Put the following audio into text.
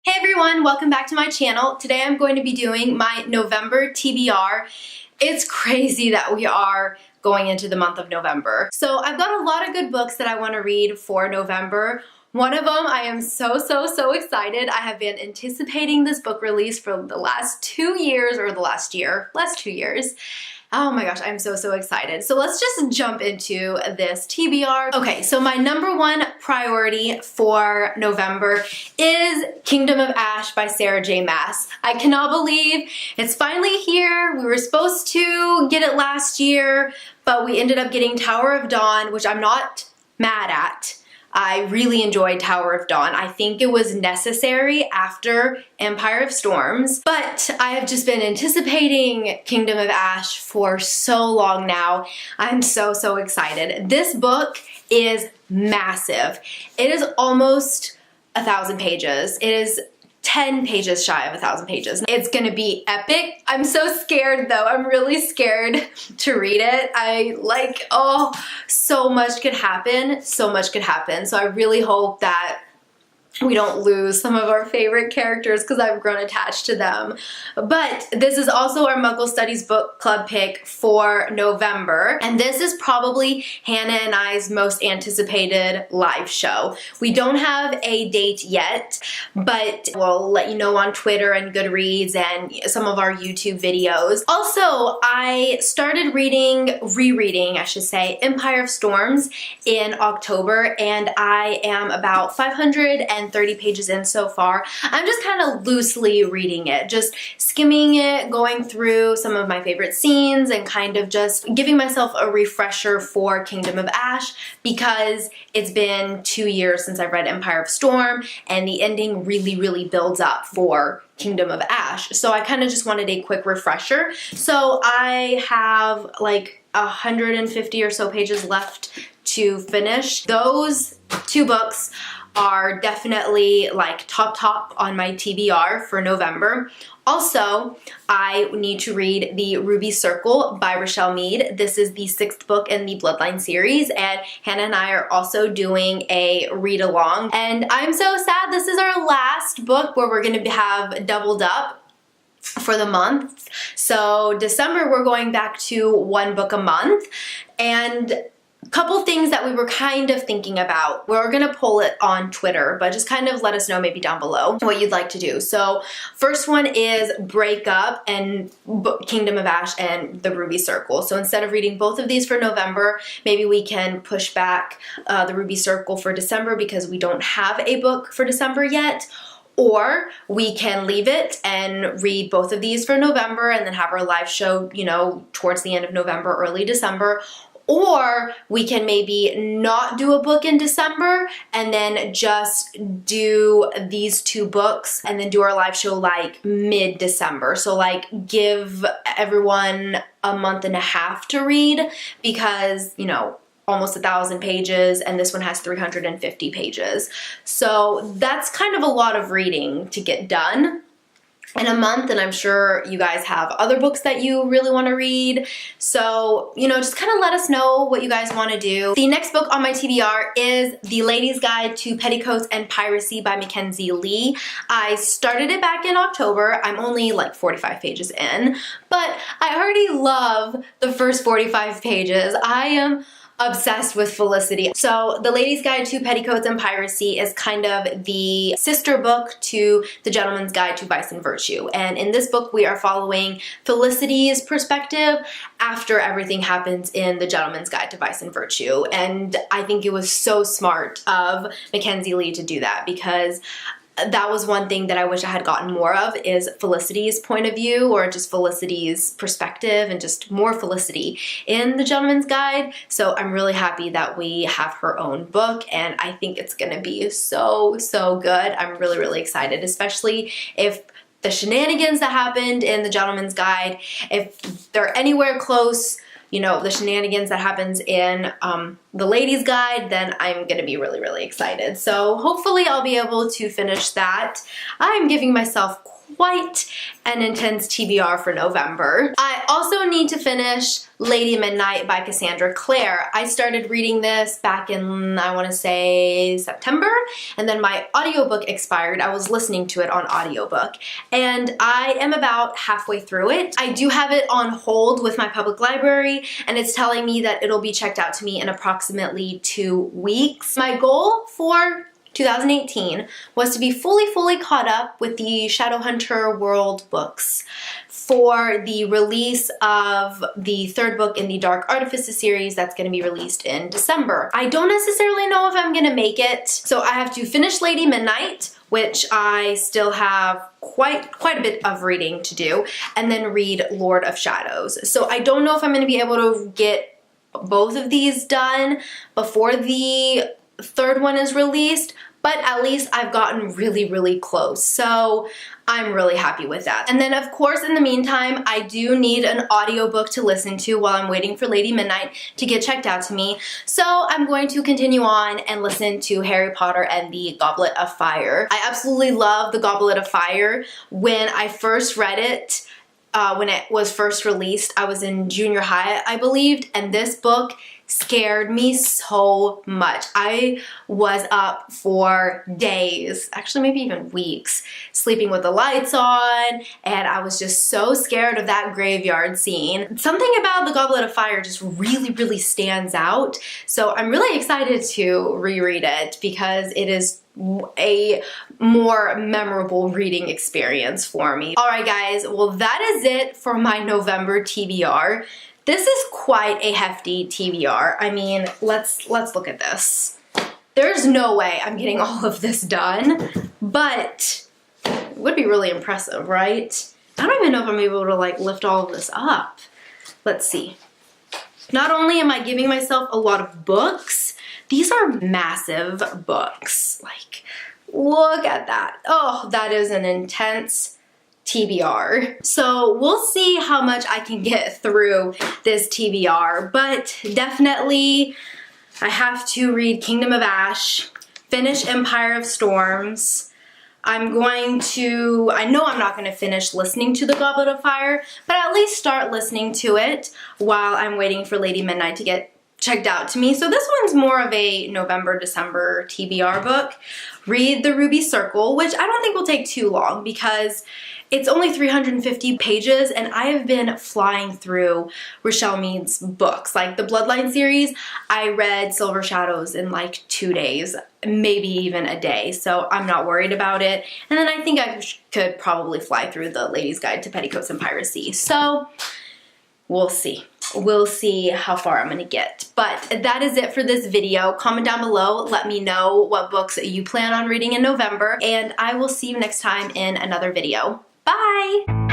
Hey everyone, welcome back to my channel. Today I'm going to be doing my November TBR. It's crazy that we are going into the month of November. So I've got a lot of good books that I want to read for November. One of them, I am so excited. I have been anticipating this book release for the last 2 years, or the last 2 years. Oh my gosh, I'm so excited. So let's just jump into this TBR. Okay, so my number one priority for November is Kingdom of Ash by Sarah J. Maas. I cannot believe it's finally here. We were supposed to get it last year, but we ended up getting Tower of Dawn, which I'm not mad at. I really enjoyed Tower of Dawn. I think it was necessary after Empire of Storms, but I have just been anticipating Kingdom of Ash for so long now. I'm so excited. This book is massive. It is almost 1,000 pages. It is 10 pages shy of 1,000 pages. It's gonna be epic. I'm so scared though. I'm really scared to read it. So much could happen. So much could happen. So I really hope that we don't lose some of our favorite characters because I've grown attached to them. But this is also our Muggle Studies Book Club pick for November. And this is probably Hannah and I's most anticipated live show. We don't have a date yet, but we'll let you know on Twitter and Goodreads and some of our YouTube videos. Also, I started rereading, I should say, Empire of Storms in October, and I am about 530 pages in so far. I'm just kind of loosely reading it, just skimming it, going through some of my favorite scenes, and kind of just giving myself a refresher for Kingdom of Ash because it's been 2 years since I've read Empire of Storm, and the ending really builds up for Kingdom of Ash. So I kind of just wanted a quick refresher. So I have like 150 or so pages left to finish. Those two books are definitely like top on my TBR for November. Also, I need to read The Ruby Circle by Rochelle Mead. This is the 6th book in the Bloodline series, and Hannah and I are also doing a read-along. And I'm so sad this is our last book where we're going to have doubled up for the month. So December, we're going back to 1 book a month. And couple things that we were kind of thinking about. We're gonna poll it on Twitter, but just kind of let us know maybe down below what you'd like to do. So first one is break up and Kingdom of Ash and The Ruby Circle. So instead of reading both of these for November, maybe we can push back The Ruby Circle for December because we don't have a book for December yet. Or we can leave it and read both of these for November and then have our live show, towards the end of November, early December. Or we can maybe not do a book in December and then just do these 2 books and then do our live show like mid-December. So like give everyone a month and a half to read because, almost 1,000 pages, and this one has 350 pages. So that's kind of a lot of reading to get done in a month, and I'm sure you guys have other books that you really want to read. So, just kind of let us know what you guys want to do. The next book on my TBR is The Lady's Guide to Petticoats and Piracy by Mackenzie Lee. I started it back in October. I'm only like 45 pages in, but I already love the first 45 pages. I am obsessed with Felicity. So The Lady's Guide to Petticoats and Piracy is kind of the sister book to The Gentleman's Guide to Vice and Virtue. And in this book, we are following Felicity's perspective after everything happens in The Gentleman's Guide to Vice and Virtue. And I think it was so smart of Mackenzie Lee to do that because that was one thing that I wish I had gotten more of, is Felicity's point of view, or just Felicity's perspective, and just more Felicity in The Gentleman's Guide. So I'm really happy that we have her own book, and I think it's gonna be so good. I'm really excited, especially if the shenanigans that happened in The Gentleman's Guide, if they're anywhere close, the shenanigans that happens in The Lady's Guide, then I'm gonna be really excited. So hopefully I'll be able to finish that. I'm giving myself quite an intense TBR for November. I also need to finish Lady Midnight by Cassandra Clare. I started reading this back in, I want to say, September, and then my audiobook expired. I was listening to it on audiobook, and I am about halfway through it. I do have it on hold with my public library, and it's telling me that it'll be checked out to me in approximately 2 weeks. My goal for 2018 was to be fully caught up with the Shadowhunter World books for the release of the third book in the Dark Artifices series that's going to be released in December. I don't necessarily know if I'm going to make it, so I have to finish Lady Midnight, which I still have quite a bit of reading to do, and then read Lord of Shadows. So I don't know if I'm going to be able to get both of these done before the third one is released, but at least I've gotten really close. So I'm really happy with that. And then of course, in the meantime, I do need an audiobook to listen to while I'm waiting for Lady Midnight to get checked out to me. So I'm going to continue on and listen to Harry Potter and the Goblet of Fire. I absolutely love the Goblet of Fire. When I first read it, when it was first released, I was in junior high, I believed, and this book scared me so much. I was up for days, actually maybe even weeks, sleeping with the lights on, and I was just so scared of that graveyard scene. Something about the Goblet of Fire just really stands out, so I'm really excited to reread it because it is a more memorable reading experience for me. Alright guys, well that is it for my November TBR. This is quite a hefty TBR. I mean, let's look at this. There's no way I'm getting all of this done, but it would be really impressive, right? I don't even know if I'm able to like lift all of this up. Let's see. Not only am I giving myself a lot of books, these are massive books. Like, look at that. Oh, that is an intense TBR. So we'll see how much I can get through this TBR, but definitely I have to read Kingdom of Ash, finish Empire of Storms. I know I'm not going to finish listening to the Goblet of Fire, but at least start listening to it while I'm waiting for Lady Midnight to get checked out to me. So this one's more of a November-December TBR book. Read The Ruby Circle, which I don't think will take too long because it's only 350 pages, and I have been flying through Rochelle Mead's books. Like the Bloodline series, I read Silver Shadows in like 2 days, maybe even a day, so I'm not worried about it. And then I think I could probably fly through the Lady's Guide to Petticoats and Piracy. So we'll see. We'll see how far I'm gonna get. But that is it for this video. Comment down below, let me know what books you plan on reading in November, and I will see you next time in another video. Bye!